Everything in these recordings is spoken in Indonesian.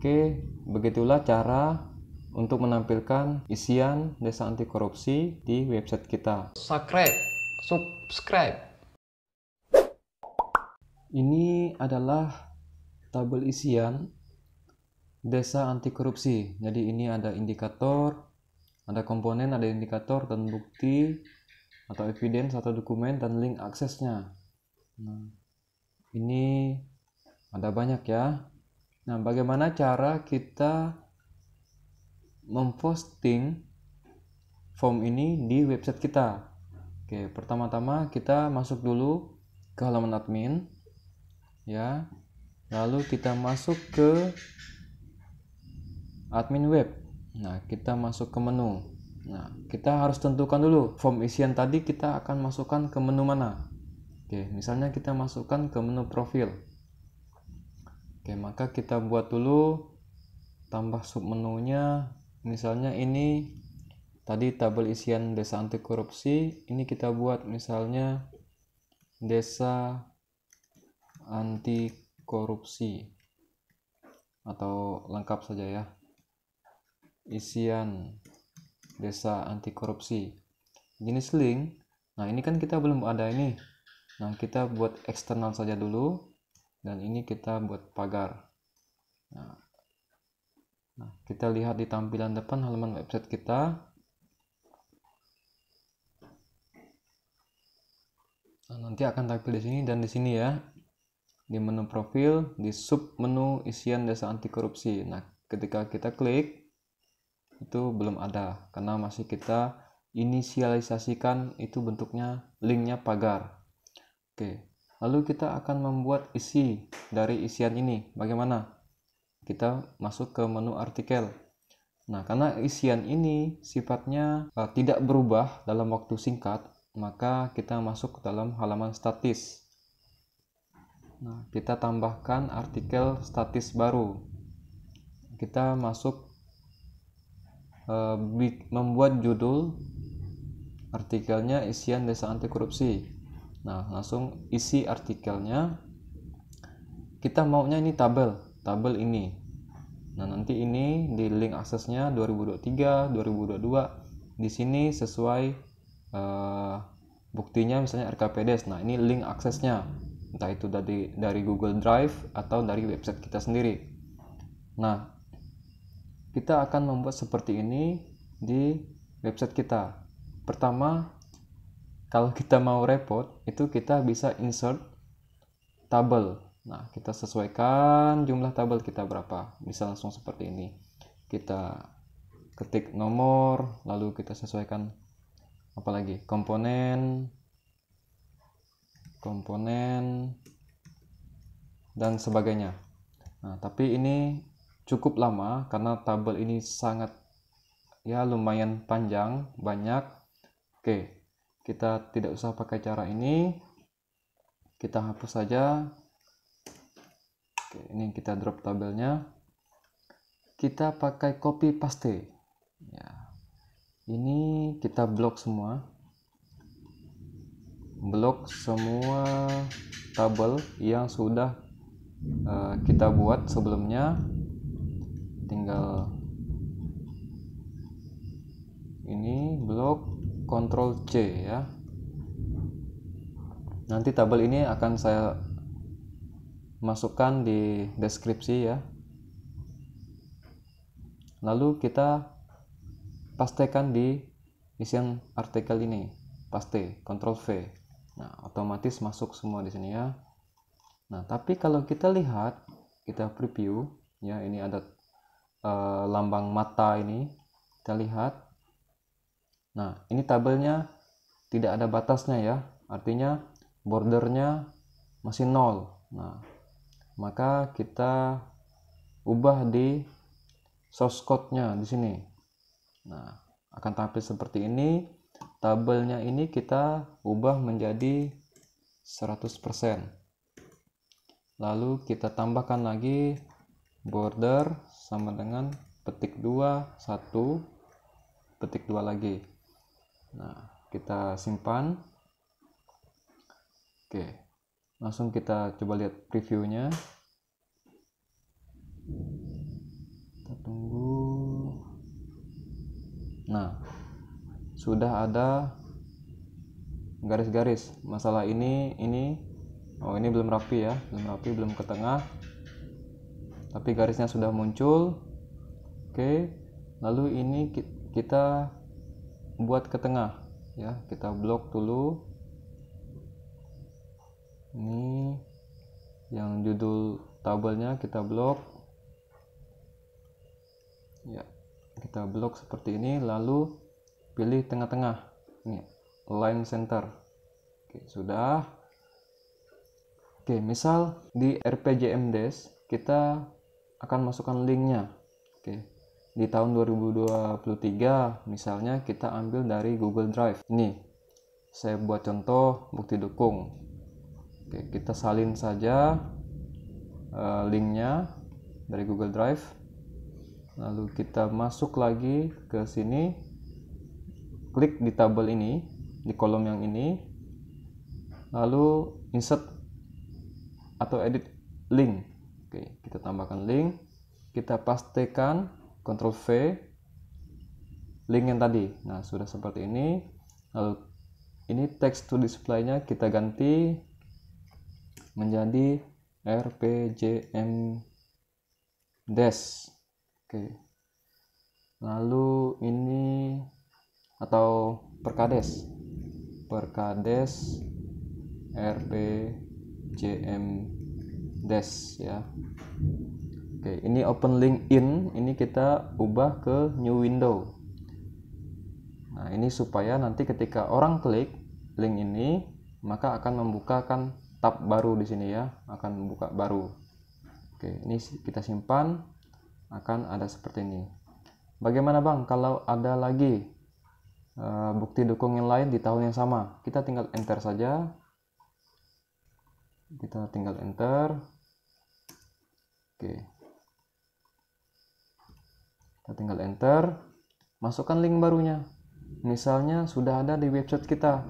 Oke, begitulah cara untuk menampilkan isian Desa Anti Korupsi di website kita. Subscribe. Ini adalah tabel isian Desa Anti Korupsi. Jadi ini ada indikator, ada komponen, ada indikator dan bukti atau evidence atau dokumen dan link aksesnya. Nah, ini ada banyak ya. Nah, bagaimana cara kita memposting form ini di website kita? Oke, pertama-tama kita masuk dulu ke halaman admin ya. Lalu kita masuk ke admin web. Nah, kita masuk ke menu. Nah, kita harus tentukan dulu form isian tadi kita akan masukkan ke menu mana. Oke, misalnya kita masukkan ke menu profil. Oke, maka kita buat dulu tambah submenunya. Misalnya ini tadi tabel isian Desa Anti Korupsi, ini kita buat misalnya Desa Anti Korupsi atau lengkap saja ya, isian Desa Anti Korupsi, jenis link. Nah, ini kan kita belum ada ini. Nah, kita buat eksternal saja dulu, dan ini kita buat pagar. Nah, kita lihat di tampilan depan halaman website kita. Nah, nanti akan tampil di sini dan di sini ya, di menu profil, di sub menu isian Desa Anti Korupsi. Nah, ketika kita klik itu belum ada karena masih kita inisialisasikan, itu bentuknya linknya pagar. Oke, lalu kita akan membuat isi dari isian ini. Bagaimana? Kita masuk ke menu artikel. Nah, karena isian ini sifatnya tidak berubah dalam waktu singkat, maka kita masuk ke dalam halaman statis. Nah, kita tambahkan artikel statis baru. Kita masuk membuat judul artikelnya isian Desa Anti Korupsi. Nah, langsung isi artikelnya. Kita maunya ini tabel ini. Nah, nanti ini di link aksesnya 2023, 2022. Di sini sesuai buktinya misalnya RKPDS. Nah, ini link aksesnya. Entah itu dari Google Drive atau dari website kita sendiri. Nah, kita akan membuat seperti ini di website kita. Pertama, kalau kita mau repot, itu kita bisa insert tabel. Nah, kita sesuaikan jumlah tabel kita berapa. Bisa langsung seperti ini. Kita ketik nomor, lalu kita sesuaikan apalagi komponen dan sebagainya. Nah, tapi ini cukup lama karena tabel ini sangat ya lumayan panjang, banyak. Oke, kita tidak usah pakai cara ini, kita hapus saja. Oke, ini kita drop tabelnya, kita pakai copy paste ya. Ini kita blok semua tabel yang sudah kita buat sebelumnya. Tinggal ini blok Ctrl C ya. Nanti tabel ini akan saya masukkan di deskripsi ya. Lalu kita pastekan di isian artikel ini, paste, Ctrl V. Nah, otomatis masuk semua di sini ya. Nah, tapi kalau kita lihat, kita preview ya, ini ada lambang mata ini, kita lihat. Nah, ini tabelnya tidak ada batasnya ya, artinya bordernya masih 0. Nah, maka kita ubah di source code-nya di sini. Nah, akan tampil seperti ini. Tabelnya ini kita ubah menjadi 100%. Lalu kita tambahkan lagi border sama dengan petik 2, 1, petik 2 lagi. Nah, kita simpan. Oke, langsung kita coba lihat previewnya. sudah ada garis-garis. Masalah ini oh ini belum rapi ya, belum ke tengah, tapi garisnya sudah muncul. Oke, lalu ini kita buat ke tengah ya, kita blok dulu. Ini yang judul tabelnya kita blok ya, kita blok seperti ini, lalu pilih tengah-tengah ini, align center. Oke, sudah. Oke, misal di RPJMDes kita akan masukkan linknya. Oke, di tahun 2023 misalnya kita ambil dari Google Drive. Ini saya buat contoh bukti dukung. Oke, kita salin saja linknya dari Google Drive, lalu kita masuk lagi ke sini, klik di tabel ini, di kolom yang ini, lalu insert atau edit link. Oke, kita tambahkan link, kita pastekan, Ctrl V link yang tadi. Nah, sudah seperti ini. Lalu ini text to display-nya kita ganti menjadi RPJMDes. Oke, lalu ini atau perkades RPJMDes ya. Oke, ini open link in, ini kita ubah ke new window. Nah, ini supaya nanti ketika orang klik link ini, maka akan membukakan tab baru di sini ya, akan membuka baru. Oke, ini kita simpan, akan ada seperti ini. Bagaimana Bang kalau ada lagi bukti dukung yang lain di tahun yang sama? Kita tinggal enter saja. Kita tinggal enter. Oke, kita tinggal enter, masukkan link barunya. Misalnya sudah ada di website kita,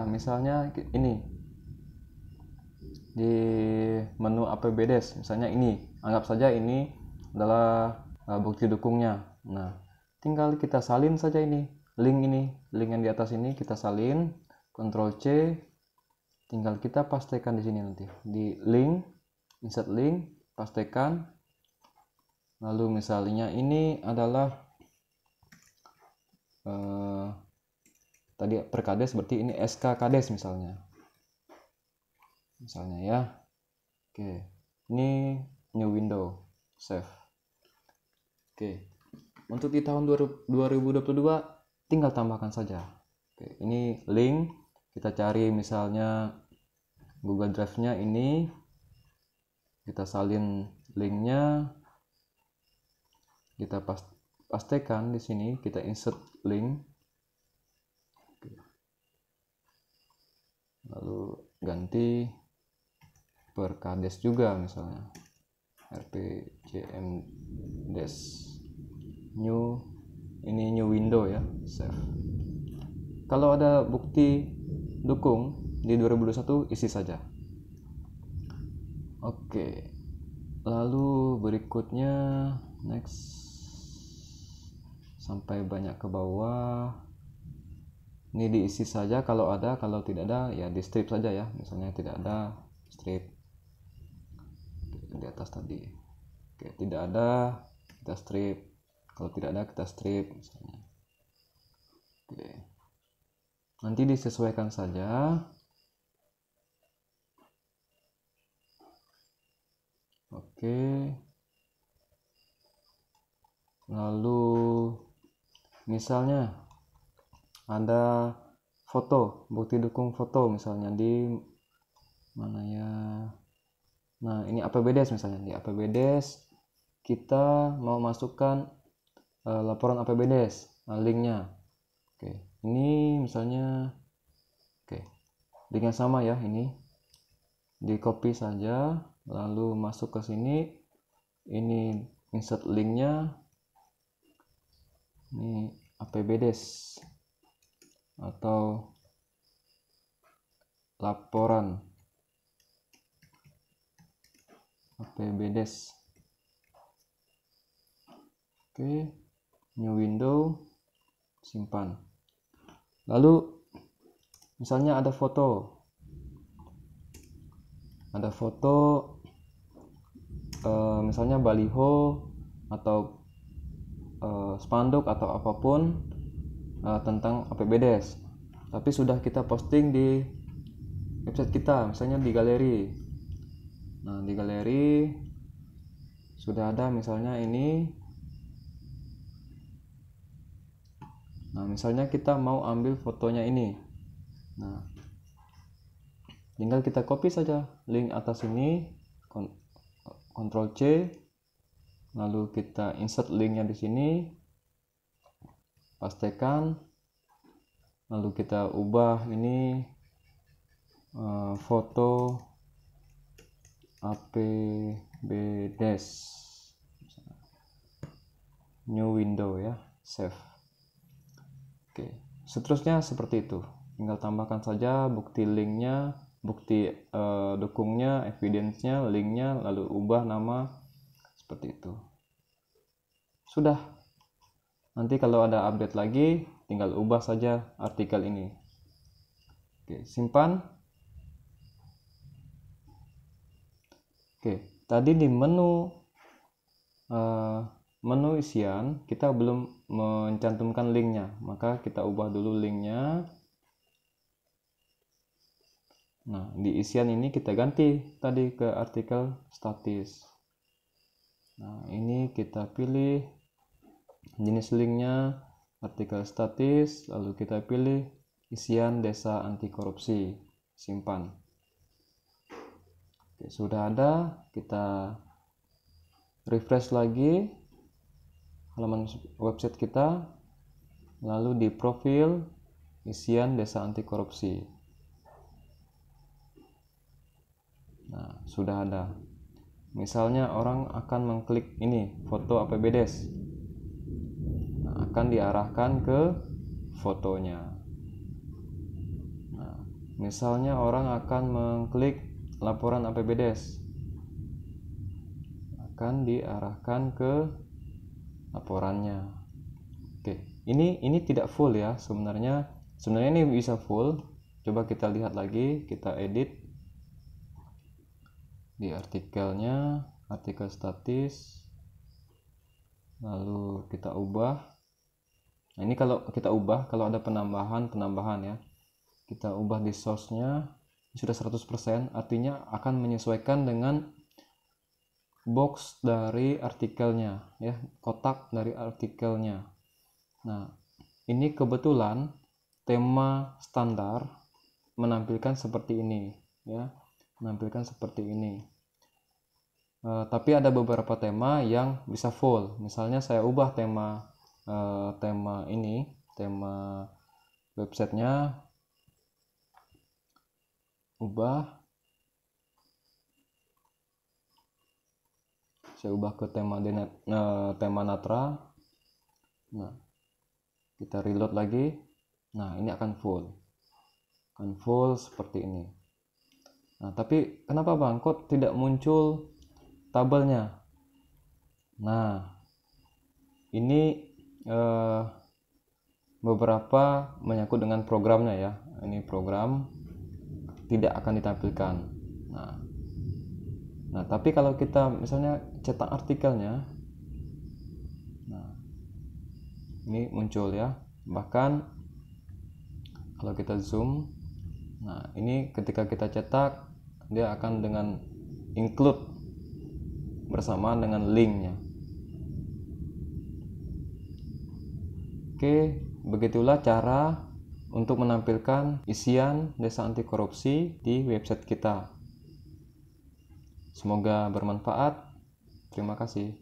misalnya ini di menu APBDes, misalnya ini, anggap saja ini adalah bukti dukungnya. Nah, tinggal kita salin saja ini link yang di atas ini, kita salin, Ctrl C, tinggal kita pastekan di sini nanti di link, insert link, pastekan. Lalu misalnya ini adalah tadi perkades, berarti ini SK Kades misalnya ya. Oke, ini new window, save. Oke, untuk di tahun 2022 tinggal tambahkan saja. Oke, ini link, kita cari misalnya Google Drive-nya ini, kita salin linknya, kita pastekan di sini, kita insert link, lalu ganti perkades juga, misalnya RPJMDes new, ini new window ya, save. Kalau ada bukti dukung di 2021 isi saja. Oke, lalu berikutnya next, sampai banyak ke bawah. Ini diisi saja kalau ada, kalau tidak ada ya di strip saja ya. Misalnya tidak ada, strip di atas tadi. Oke, tidak ada, kita strip. Kalau tidak ada, kita strip misalnya. Oke, nanti disesuaikan saja. Oke, lalu misalnya ada foto, bukti dukung foto misalnya di mana ya. Nah, ini APBDes misalnya, di APBDes kita mau masukkan laporan APBDes, linknya. Oke, ini misalnya, oke, linknya sama ya, ini di copy saja, lalu masuk ke sini, ini insert linknya, ini APBDes atau laporan APBDes. Oke, new window, simpan. Lalu misalnya ada foto misalnya baliho atau spanduk atau apapun tentang APBDes, tapi sudah kita posting di website kita, misalnya di galeri. Nah, di galeri sudah ada misalnya ini. Nah, misalnya kita mau ambil fotonya ini. Nah, tinggal kita copy saja link atas ini, Ctrl C, lalu kita insert linknya di sini, pastekan, lalu kita ubah ini foto APBDes, new window ya, save. Oke, seterusnya seperti itu. Tinggal tambahkan saja bukti linknya, bukti dukungnya, evidence-nya, linknya, lalu ubah nama seperti itu. Sudah. Nanti kalau ada update lagi, tinggal ubah saja artikel ini. Oke, simpan. Oke, tadi di menu isian kita belum mencantumkan linknya, maka kita ubah dulu linknya. Nah, di isian ini kita ganti tadi ke artikel statis. Nah, ini kita pilih jenis linknya artikel statis, lalu kita pilih isian desa anti korupsi, simpan. Oke, sudah ada, kita refresh lagi halaman website kita, lalu di profil isian desa anti korupsi. Nah, sudah ada. Misalnya orang akan mengklik ini foto APBDes, nah, akan diarahkan ke fotonya. Nah, misalnya orang akan mengklik laporan APBDes, akan diarahkan ke laporannya. Oke, ini tidak full ya, sebenarnya ini bisa full. Coba kita lihat lagi, kita edit di artikelnya, artikel statis, lalu kita ubah. Nah, ini kalau kita ubah, kalau ada penambahan ya, kita ubah di source-nya sudah 100%, artinya akan menyesuaikan dengan box dari artikelnya ya, kotak dari artikelnya. Nah, ini kebetulan tema standar menampilkan seperti ini ya, menampilkan seperti ini. Tapi ada beberapa tema yang bisa full. Misalnya saya ubah tema ini, tema websitenya, ubah. Saya ubah ke tema Natra. Nah, kita reload lagi. Nah, ini akan full seperti ini. Nah, tapi kenapa Bang kok tidak muncul tabelnya? Nah, ini beberapa menyangkut dengan programnya ya. Ini program tidak akan ditampilkan. Nah, tapi kalau kita misalnya cetak artikelnya, nah, ini muncul ya. Bahkan kalau kita zoom, nah ini ketika kita cetak, dia akan dengan include bersamaan dengan linknya. Oke, begitulah cara untuk menampilkan isian desa anti korupsi di website kita. Semoga bermanfaat. Terima kasih.